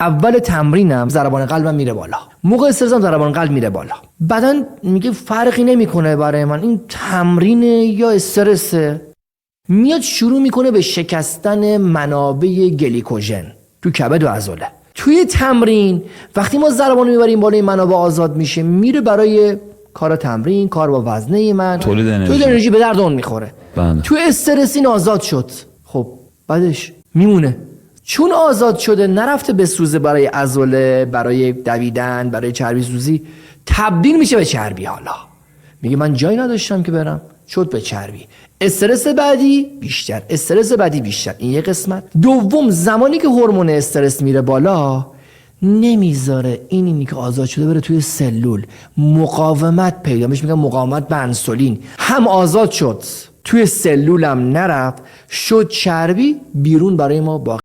اول تمرینم ضربان قلبم میره بالا، موقع استرسم ضربان قلب میره بالا. بدن میگه فرقی نمیکنه برای من این تمرین یا استرسه. میاد شروع میکنه به شکستن منابع گلیکوژن تو کبد و عضله. توی تمرین وقتی ما ضربان میبریم بالا، این منابع آزاد میشه، میره برای کار تمرین، کار با وزنه من، تولید انرژی به درد اون میخوره. توی استرس این آزاد شد، خب بعدش میمونه، چون آزاد شده نرفته بسوزه برای عضله، برای دویدن، برای چربی سوزی، تبدیل میشه به چربی. حالا میگه من جایی نداشتم که برم، شد به چربی. استرس بعدی بیشتر، استرس بعدی بیشتر، این یه قسمت. دوم، زمانی که هورمون استرس میره بالا نمیذاره اینی که آزاد شده بره توی سلول، مقاومت پیدا میشه، میگن مقاومت به انسولین، هم آزاد شد توی سلولم نرفت، شد چربی، بیرون برای ما باقی